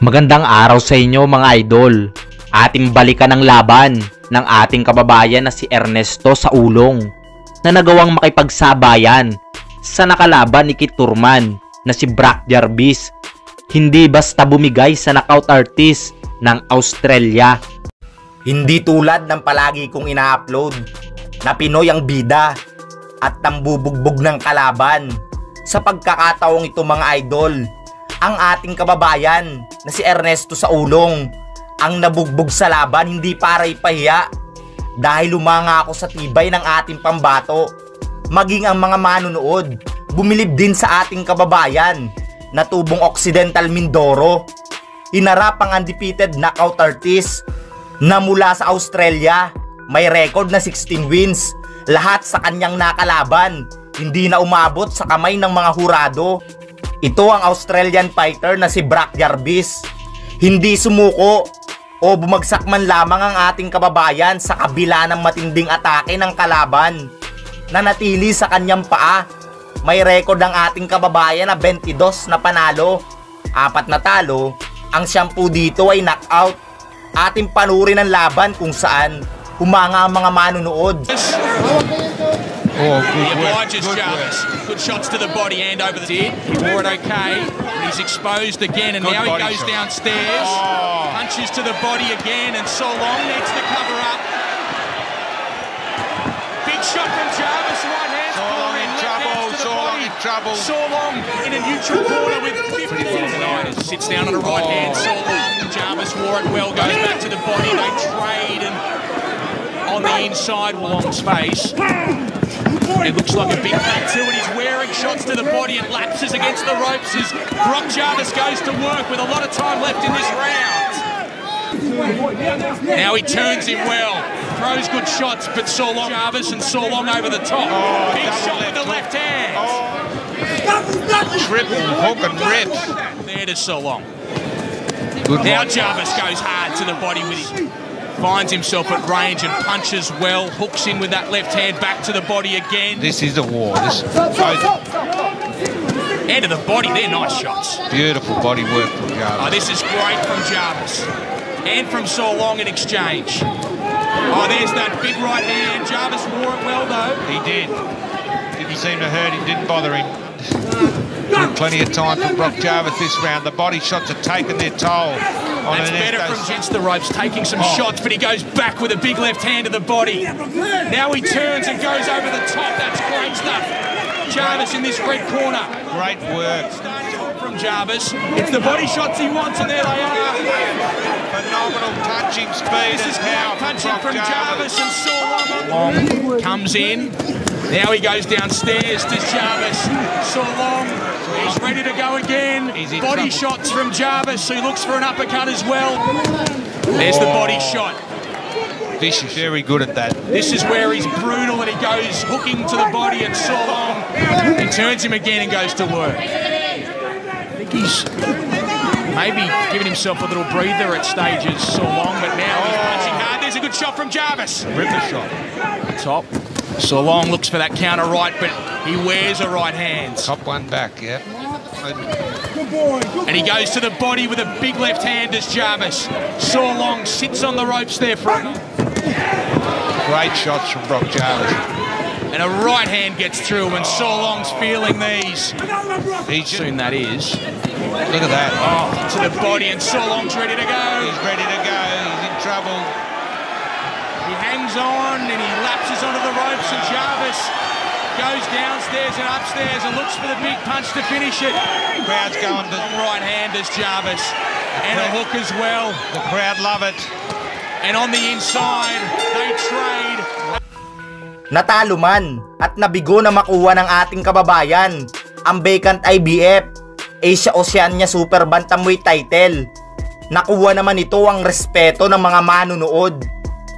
Magandang araw sa inyo mga idol. Ating balikan ang laban ng ating kababayan na si Ernesto Saulong na nagawang makipagsabayan sa nakalaban ni Keith Thurman na si Brock Jarvis. Hindi basta bumigay sa knockout artist ng Australia. Hindi tulad ng palagi kong ina-upload na Pinoy ang bida at tambubugbog ng kalaban. Sa pagkakataong ito mga idol, ang ating kababayan na si Ernesto Saulong ang nabugbog sa laban hindi para ipahiya dahil lumanga ako sa tibay ng ating pambato. Maging ang mga manunood bumilib din sa ating kababayan na tubong Occidental Mindoro. Hinarap ang undefeated knockout artist na mula sa Australia, may record na 16 wins. Lahat sa kanyang nakalaban hindi na umabot sa kamay ng mga hurado. Ito ang Australian fighter na si Brock Jarvis. Hindi sumuko o bumagsak man lamang ang ating kababayan sa kabila ng matinding atake ng kalaban. Nanatili sa kanyang paa. May record ang ating kababayan na 22 na panalo, 4 na talo. Ang 10 dito ay knockout. Ating panurin ang laban kung saan humanga ang mga manunood. Oh, good work. Good shots to the body and over the head. He wore it okay. He's exposed again, and now he goes downstairs. Punches to the body again, and Saulong needs to cover up. Big shot from Jarvis, right hand. Saulong in trouble. Saulong in trouble. Saulong in a neutral corner with 50. Sits down on the right hand. Saulong. Jarvis wore it well. Goes back to the body. They trade, and on the inside, Saulong's face. It looks like a big thing too, and he's wearing shots to the body and lapses against the ropes as Brock Jarvis goes to work with a lot of time left in this round. Now he turns him well, throws good shots, but Saulong Jarvis and Saulong over the top. Big shot with the left hand. Triple hook and rip. There to Saulong. Now Jarvis goes hard to the body with his... Finds himself at range and punches well, hooks in with that left hand, back to the body again. This is a war. End of the body, they're nice shots. Beautiful body work from Jarvis. Oh, this is great from Jarvis. And from Saulong in exchange. Oh, there's that big right hand. Jarvis wore it well though. He did. Didn't seem to hurt him, didn't bother him. Plenty of time for Brock Jarvis this round. The body shots are taking their toll. That's better from against the ropes, taking some shots, but he goes back with a big left hand to the body. Now he turns and goes over the top. That's great stuff. Jarvis in this red corner. Great work from Jarvis. It's the body shots he wants, and there they are. Phenomenal punching speed and power. Punching from Jarvis and Saulong comes in. Now he goes downstairs to Jarvis. Saulong, he's ready to go again. Body shots from Jarvis, who looks for an uppercut as well. There's the body shot. Vicious, very good at that. This is where he's brutal and he goes hooking to the body, and Saulong, he turns him again and goes to work. I think he's maybe giving himself a little breather at stages, Saulong, but now he's punching hard. There's a good shot from Jarvis. Ripper shot. Top. Saulong looks for that counter right, but he wears a right hand. Top one back, yeah. And he goes to the body with a big left hand as Jarvis. Saulong sits on the ropes there for him. Great shots from Brock Jarvis. And a right hand gets through, and Saulong's feeling these. Soon that is. Look at that. Oh, to the body, and Saulong's ready to go. He's ready to go. He's in trouble. He hangs on and he lapses onto the ropes, and Jarvis goes downstairs and upstairs and looks for the big punch to finish it. Crowd's going to... Right hand as Jarvis, and a hook as well. The crowd love it. And on the inside, they trade. Natalo man at nabigo na makuha ng ating kababayan ang vacant IBF Asia Oceania Super Bantamweight title. Nakuha naman ito ang respeto ng mga manunood.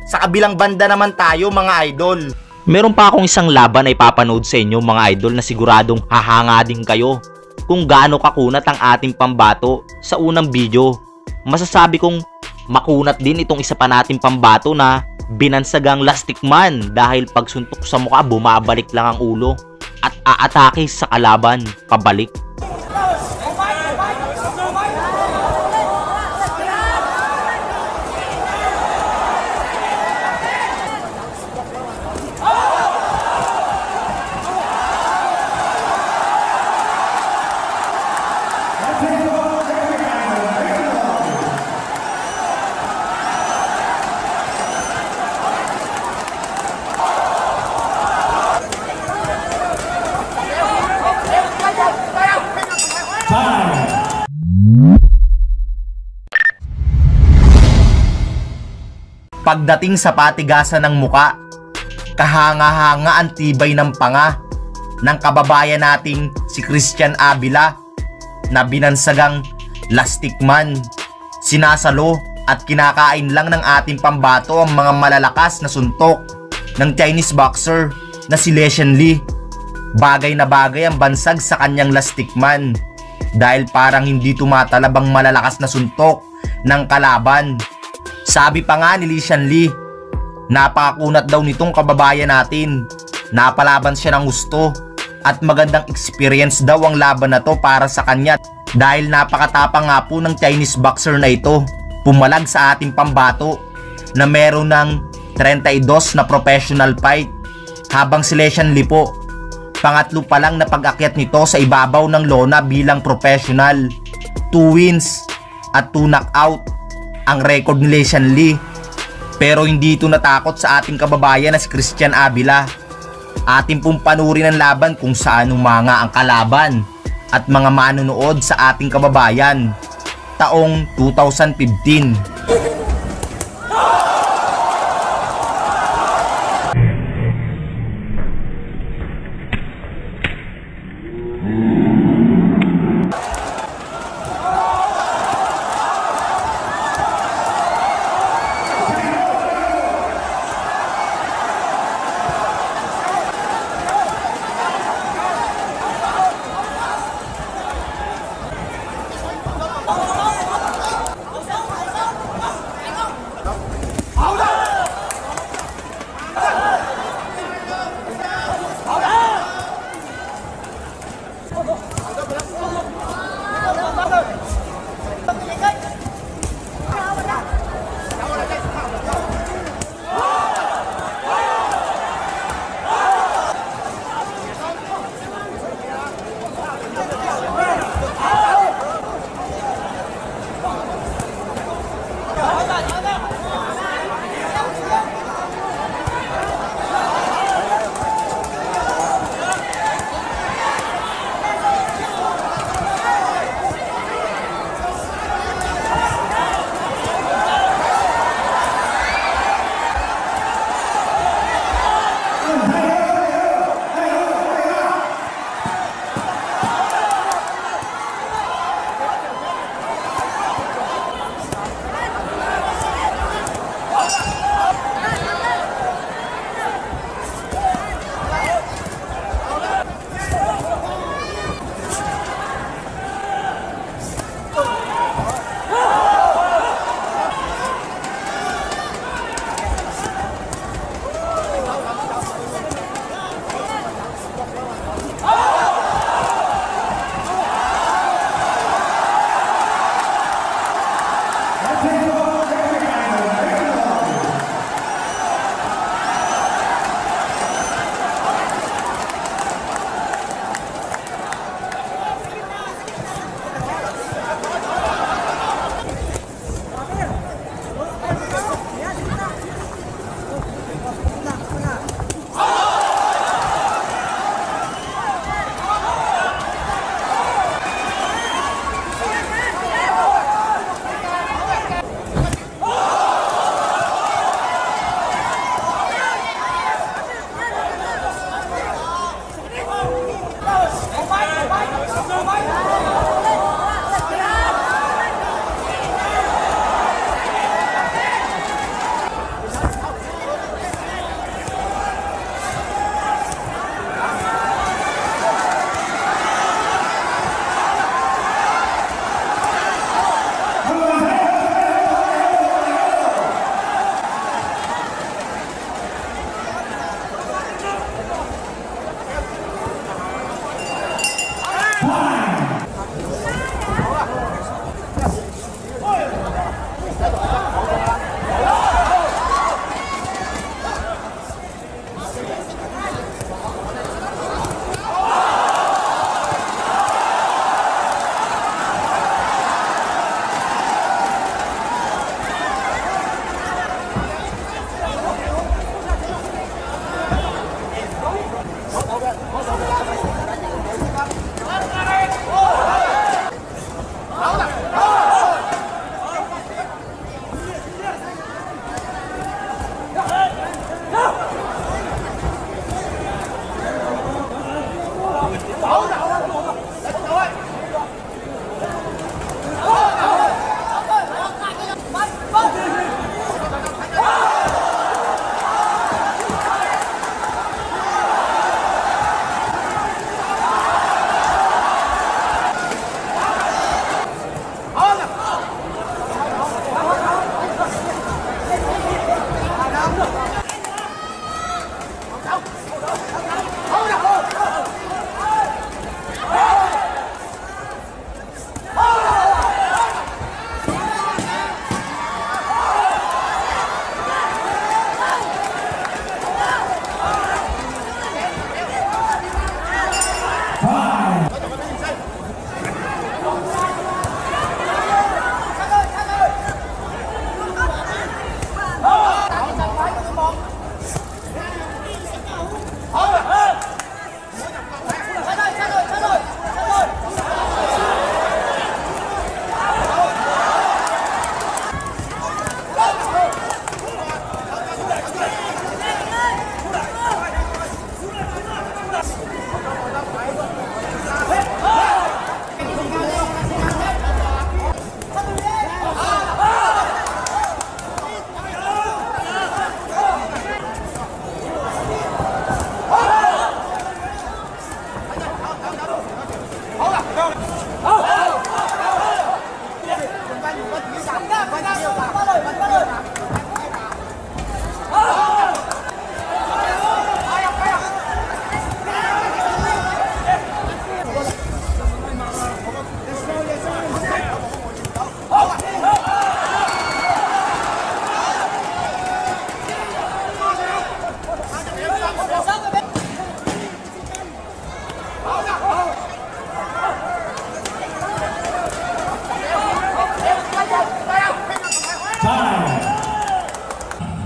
Sa kabilang banda naman tayo mga idol. Meron pa akong isang laban na ipapanood sa inyo mga idol na siguradong hahanga din kayo kung gaano kakunat ang ating pambato sa unang video. Masasabi kong makunat din itong isa pa nating pambato na binansagang lastik man dahil pag suntok sa mukha bumabalik lang ang ulo. at aatake sa kalaban pabalik. Pagdating sa patigasan ng muka, kahanga-hanga ang tibay ng panga ng kababayan nating si Christian Avila na binansagang lastik man. Sinasalo at kinakain lang ng ating pambato ang mga malalakas na suntok ng Chinese boxer na si Leshan Lee. Bagay na bagay ang bansag sa kanyang lastik man dahil parang hindi tumatalab ang malalakas na suntok ng kalaban. Sabi pa nga ni Leshan Lee, napakakunat daw nitong kababayan natin. Napalaban siya ng gusto at magandang experience daw ang laban na to para sa kanya dahil napakatapang nga po ng Chinese boxer na ito. Pumalag sa ating pambato na meron ng 32 na professional fight habang si Leshan Lee po, pangatlo pa lang na pag-akyat nito sa ibabaw ng lona bilang professional. 2 wins at 2 knockout ang record ni Leshan Lee. Pero hindi ito natakot sa ating kababayan na si Christian Avila. Ating pong panurin ang laban kung saan umanga ang kalaban at mga manonood sa ating kababayan taong 2015.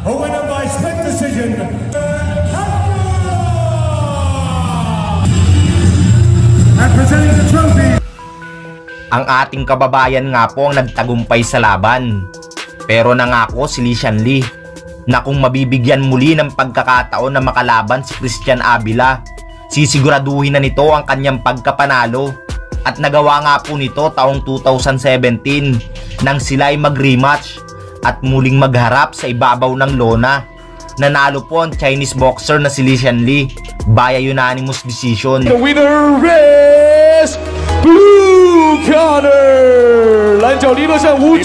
A winner by split decision. And presenting the trophy. Ang ating kababayan nga po ang nagtagumpay sa laban. Pero nangako si Li Shanli na kung mabibigyan muli ng pagkakataon na makalaban si Christian Avila, sisiguraduhin na nito ang kanyang pagkapanalo. At nagawa nga po nito taong 2017 nang sila ay mag-rematch at muling magharap sa ibabaw ng lona. Nanalo po ang Chinese boxer na si Li Shanli via unanimous decision. The winner is Blue Corner 蓝角黎德胜吴